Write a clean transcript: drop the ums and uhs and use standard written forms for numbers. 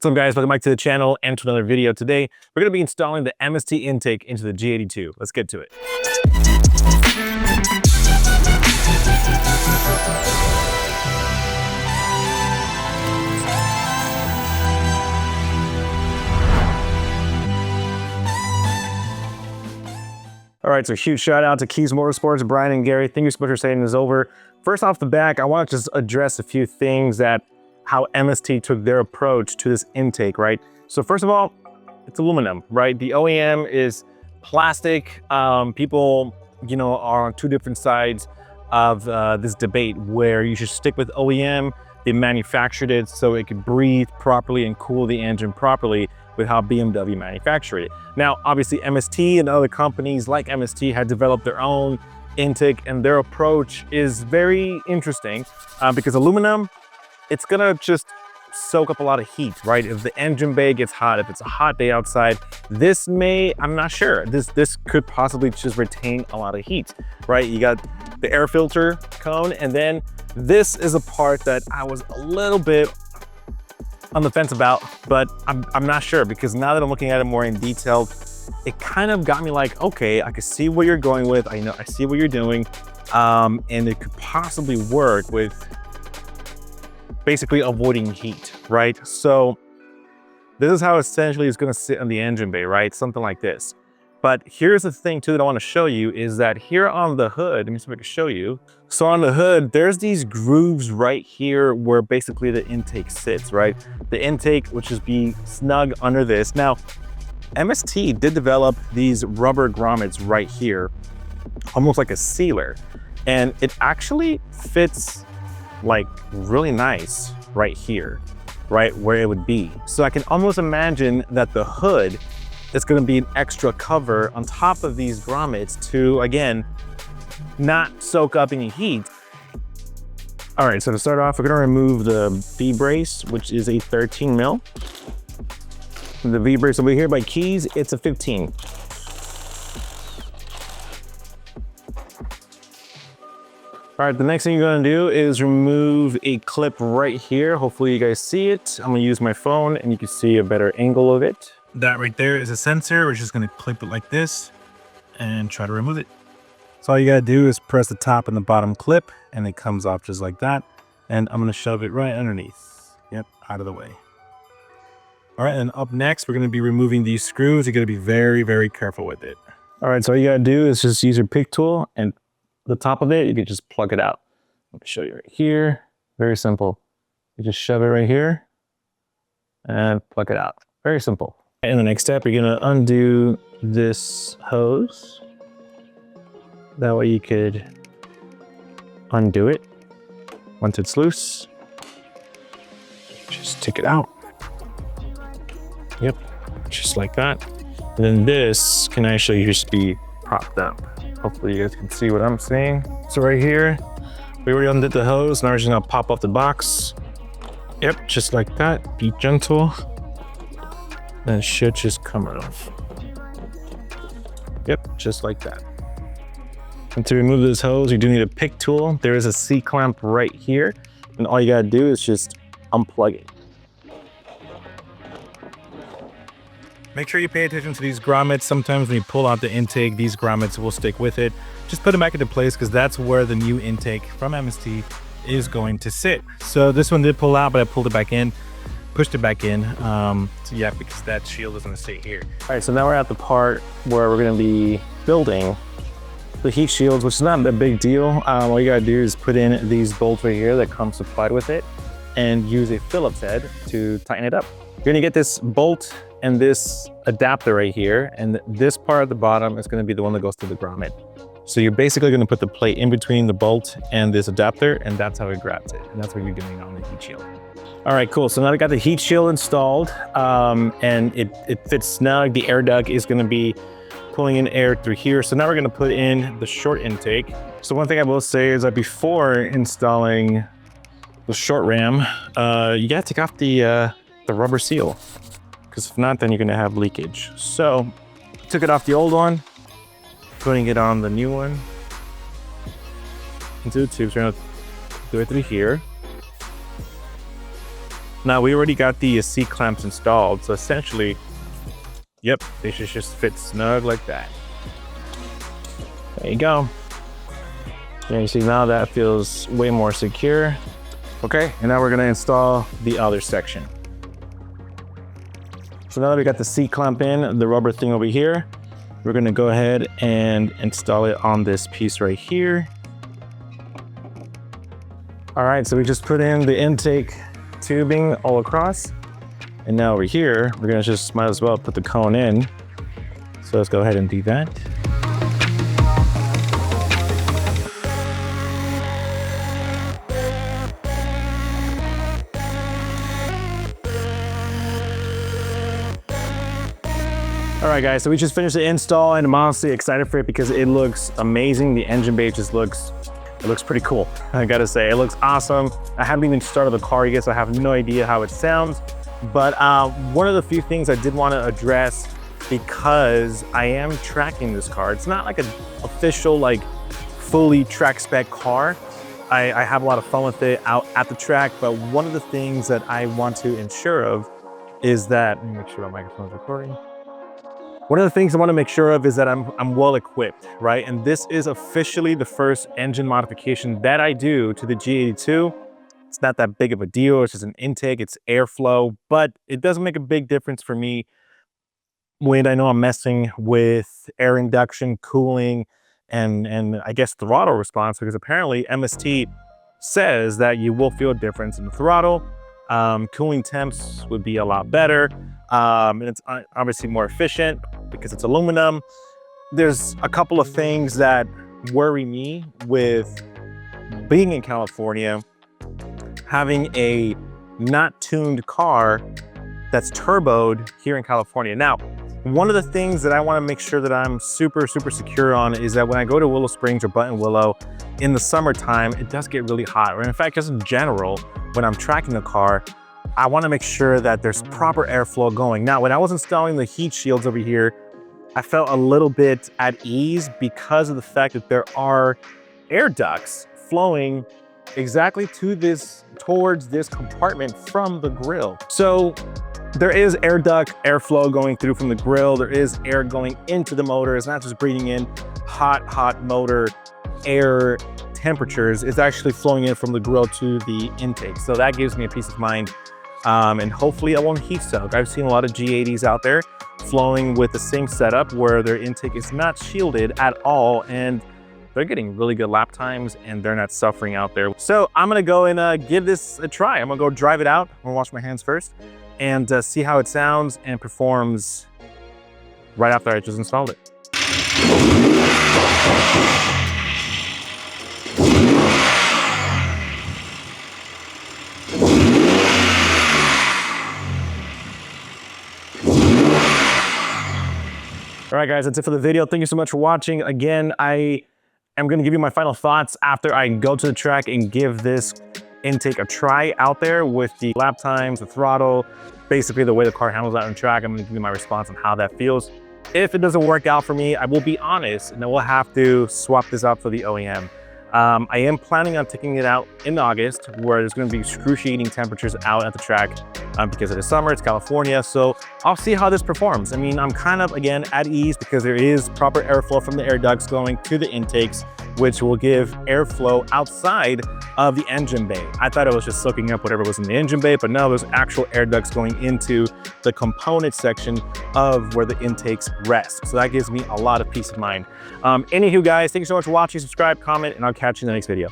What's up guys, welcome back to the channel and to another video. Today, we're gonna be installing the MST intake into the G82. Let's get to it. All right, so huge shout out to Kies Motorsports, Brian and Gary. Thank you so much for saying this over. First off the back, I want to just address a few things that how MST took their approach to this intake, right? So first of all, it's aluminum, right? The OEM is plastic. People, are on two different sides of this debate where you should stick with OEM. They manufactured it so it could breathe properly and cool the engine properly with how BMW manufactured it. Now, obviously MST and other companies like MST had developed their own intake, and their approach is very interesting because aluminum, it's gonna just soak up a lot of heat, right? If the engine bay gets hot, if it's a hot day outside, this may, I'm not sure, this could possibly just retain a lot of heat, right? You got the air filter cone, and then this is a part that I was a little bit on the fence about, but I'm not sure, because now that I'm looking at it more in detail, it kind of got me like, okay, I can see what you're going with. I see what you're doing, and it could possibly work with basically avoiding heat, right? So this is how essentially it's gonna sit in the engine bay, right? Something like this. But here's the thing too that I wanna show you is that here on the hood, let me see if I can show you. So on the hood, there's these grooves right here where basically the intake sits, right? The intake, which is being snug under this. Now, MST did develop these rubber grommets right here, almost like a sealer. And it actually fits like really nice right here, right where it would be. So I can almost imagine that the hood is going to be an extra cover on top of these grommets to, again, not soak up any heat. All right, so to start off, we're going to remove the V-brace, which is a 13 mil. The V-brace over here by Kies, it's a 15. All right, the next thing you're gonna do is remove a clip right here. Hopefully you guys see it. I'm gonna use my phone and you can see a better angle of it. That right there is a sensor. We're just gonna clip it like this and try to remove it. So all you gotta do is press the top and the bottom clip and it comes off just like that. And I'm gonna shove it right underneath. Yep, out of the way. All right, and up next, we're gonna be removing these screws. You're gonna be very, very careful with it. All right, so all you gotta do is just use your pick tool, and the top of it, you can just plug it out. Let me show you right here. Very simple. You just shove it right here and plug it out. Very simple. In the next step, you're gonna undo this hose. That way you could undo it once it's loose. Just take it out. Yep, just like that. And then this can actually just be propped up. Hopefully you guys can see what I'm seeing. So right here, we already undid the hose. Now we're just gonna pop off the box. Yep, just like that. Be gentle. And it should just come right off. Yep, just like that. And to remove this hose, you do need a pick tool. There is a C-clamp right here. And all you gotta do is just unplug it. Make sure you pay attention to these grommets. Sometimes when you pull out the intake, these grommets will stick with it. Just put them back into place because that's where the new intake from MST is going to sit. So this one did pull out, but I pulled it back in, pushed it back in. So yeah, because that shield is gonna stay here. All right, so now we're at the part where we're gonna be building the heat shields, which is not a big deal. All you gotta do is put in these bolts right here that come supplied with it and use a Phillips head to tighten it up. You're gonna get this bolt and this adapter right here, and this part at the bottom is gonna be the one that goes to the grommet. So you're basically gonna put the plate in between the bolt and this adapter, and that's how it grabs it. And that's what you're doing on the heat shield. All right, cool. So now I got the heat shield installed, and it fits snug. The air duct is gonna be pulling in air through here. So now we're gonna put in the short intake. So one thing I will say is that before installing the short ram, you gotta take off the rubber seal, because if not, then you're gonna have leakage. So took it off the old one, putting it on the new one into the tubes. We're gonna do it through here. Now we already got the seat clamps installed, so essentially, yep, they should just fit snug like that. There you go. And you see now that feels way more secure. Okay, and now we're gonna install the other section. So now that we got the seat clamp in, the rubber thing over here, we're gonna go ahead and install it on this piece right here. All right, so we just put in the intake tubing all across. And now over here, we're gonna just might as well put the cone in. So let's go ahead and do that. All right, guys, so we just finished the install and I'm honestly excited for it because it looks amazing. The engine bay just looks pretty cool. I gotta say, it looks awesome. I haven't even started the car yet, so I have no idea how it sounds. But one of the few things I did want to address, because I am tracking this car, it's not like an official, like fully track spec car. I have a lot of fun with it out at the track, but one of the things that I want to ensure of is that, let me make sure my microphone's recording. One of the things I want to make sure of is that I'm well equipped, right? And this is officially the first engine modification that I do to the G82. It's not that big of a deal. It's just an intake, it's airflow, but it doesn't make a big difference for me when I know I'm messing with air induction, cooling, and I guess throttle response, because apparently MST says that you will feel a difference in the throttle. Cooling temps would be a lot better. And it's obviously more efficient because it's aluminum. There's a couple of things that worry me with being in California, having a not tuned car that's turboed here in California. Now, one of the things that I want to make sure that I'm super secure on is that when I go to Willow Springs or Buttonwillow in the summertime, it does get really hot. Or in fact, just in general, when I'm tracking the car, I want to make sure that there's proper airflow going. Now, when I was installing the heat shields over here, I felt a little bit at ease because of the fact that there are air ducts flowing exactly towards this compartment from the grille. So there is air duct airflow going through from the grille. There is air going into the motor. It's not just breathing in hot motor air temperatures. It's actually flowing in from the grille to the intake. So that gives me a peace of mind. And hopefully I won't heat soak. I've seen a lot of G80s out there flowing with the same setup where their intake is not shielded at all, and they're getting really good lap times and they're not suffering out there. So I'm gonna go and give this a try. I'm gonna go drive it out. I'm gonna wash my hands first and see how it sounds and performs right after I just installed it. All right, guys, that's it for the video. Thank you so much for watching. Again, I am going to give you my final thoughts after I go to the track and give this intake a try out there with the lap times, the throttle, basically the way the car handles out on track. I'm going to give you my response on how that feels. If it doesn't work out for me, I will be honest, and then we'll have to swap this out for the OEM. I am planning on taking it out in August, where there's going to be excruciating temperatures out at the track because it is summer, it's California, so I'll see how this performs. I mean, I'm kind of, again, at ease because there is proper airflow from the air ducts going to the intakes, which will give airflow outside of the engine bay. I thought it was just soaking up whatever was in the engine bay, but no, there's actual air ducts going into the component section of where the intakes rest. So that gives me a lot of peace of mind. Anywho, guys, thank you so much for watching. Subscribe, comment, and I'll catch you in the next video.